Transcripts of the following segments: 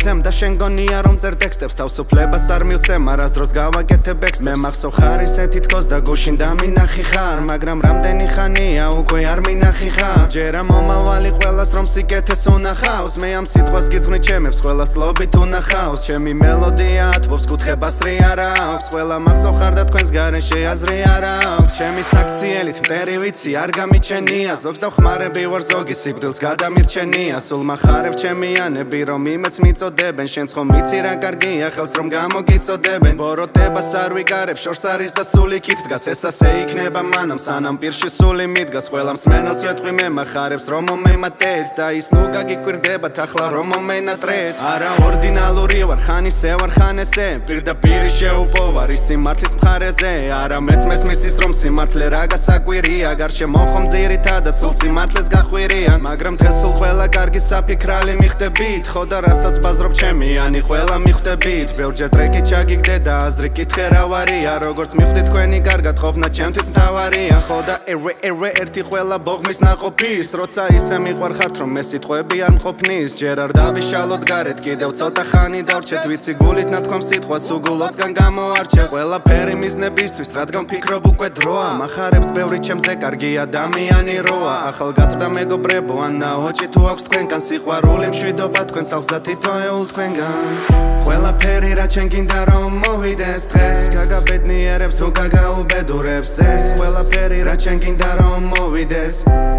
მიცემ და შენ გონია რომ წერ ტექსტებს თავისუფლებას არ მივცემ არას დროს გავაკეთებ ექსტებს მე მახსოვ ხარ ისე თითქოს და გუშინ დამინახი ხარ მაგრამ რამდენი ხანია უკვე არ მინახი ხარ ჯერა მომავალი ყველას რომ სიკეთეს უნახავს მე ამ სიტყვას გიძღვნით ჩემებს ყველას ლობით უნახავს ჩემი მელოდია ათბობს კუთხებას რე არ აქვს ყველა მახსოვ ხარ და თქვენს გარეშე აზრი არ აქვს ჩემი საქციელით მტერი ვიცი არ გამიჩენია ზოგს დავხმარები ვარ ზოგი სიკვდილს გადამირჩენია სულ მახარებ ჩემიანები რომ იმეც მიწოდებენ შენც ხომ ვიცი რა კარგია ხელს რომ გამოგიწოდებენ ბოროტებას არ ვიკარებ შორს არის და სულ იქით დგას ეს ასე იქნება მანამ სანამ პირში სული მიდგას ყველა მსმენელს ვეთყვი მე მახარებს რომ მომემატეთ და ის ნუ გაგიკვირდებათ ახლა რომ მომენატრეთ არა ორდინალური ვარ ხან ისე ვარ ხან ესე პირდაპირ შეუპოვარ ის სიმართლის მხარეზე არა მეც მესმის ის რომ სიმართლე რა გასაკვირია გარშემო ხომ ძირითადად სულ სიმართლეს გახვირიან მაგრამ დღეს სულ ყველა კარგი საფიქრალი მიხვდებით ხო და რასაც ბაზრობ ჩემიანი ყველა მიხვდებით ბევრჯერ ტრეკი ჩაგიგდე და აზრი კითხე რა ვარია როგორც მიხვდით თქვენი კარგად ყოფნა ჩემთვის მთავარია ხო და ერე ერთი ყველა ბოღმის ნაყოფის როცა ისე მიყვარხართ რომ მე სიტყვები არ მყოფნის ჯერ არ დავიშალოთ გარეთ კიდევ ცოტა ხანი დავრჩეთ ვიცი გულით ნათქვამ სიტყვას უგულოსგან გამოარჩევ ყველაფერი მიზნებისთვის რადგან ფიქრობ უკვე დროა მახარებს ბევრი ჩემზე კარგი ადამიანი როა ახალგაზრდა მეგობრებო ან ნაოჭი თუ აქვს თქვენგან სიყვარული მშვიდობა თქვენ სახლს და თითოეულ თქვენგანს ყველაფერი რა ჩემ გინდა რომ მოვიდეს დღეს გაგაბედნიერებს თუ გაგაუბედურებს ეს ყველაფერი რა ჩემ გინდა რომ მოვიდეს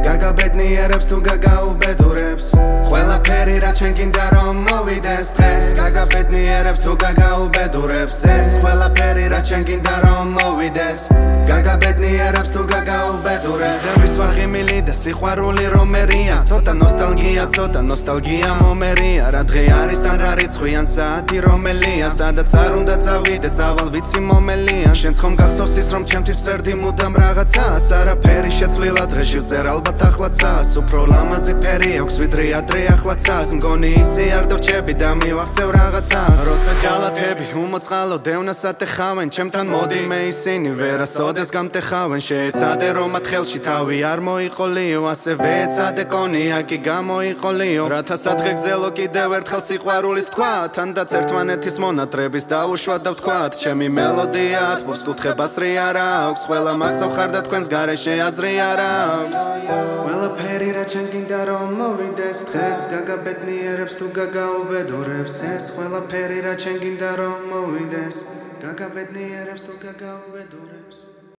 გაგაბედნიერებს თუ გაგაუბედურებს ყველაფერი რა ჩემ გინდა რომ მოვიდეს დღეს გაგაბედნიერებს თუ გაგაუბედურებს ეს ყველაფერი რა ჩემ გინდა რომ მოვიდეს გაგაბედნიერებს თუ გაგაუბედურებს ზევის ვაღიმილი და სიყვარული რომერია ცოტა ნოსტალგია მომერია რა დღე არის ან რა რიცხვი ან საათი რომელია სადაც არ უნდა წავიდე წავალ ვიცი მომელიან შენც ხომ გახსოვს ის რომ ჩემთვის წერდი მუდამ რაღაცას არაფერი შეცვლილა დღეში ვწერ ალბათ ახლაცას უფრო ლამაზი ფერი აქვს ვიდრე ადრე ახლაცას მგონი ისე არ დარჩები და მივახცევ რაღაცას როცა ჯალათები უმოწყალო დევნას ატეხავენ ჩემთან მოდი მე ისინი ვერასოდეს გამტეხავენ შეეცადე რომ მათ ხელში თავი არ მოიყოლიო ასევე ეცადე კონიაკი გამოიყოლიო რათა სადღე გძელო კიდევ ერთხელ სიყვარულის თქვა თანდაც ერთმანეთის მონატრების დაუშვა და ვთქვათ ჩემი მელოდია ათბობს კუთხებას რე არ აქვს ყველა მახსოვ ხარ და თქვენს გარეშე აზრი არ აქვს ყველაფერი რა ჩემ გინდა რომ მოვიდეს დღეს გაგაბედნიერებს თუ გაგაუბედურებს ეს ყველაფერი რა ჩემ გინდა რომ მოვიდეს გაგაბედნიერებს თუ გაგაუბედურებს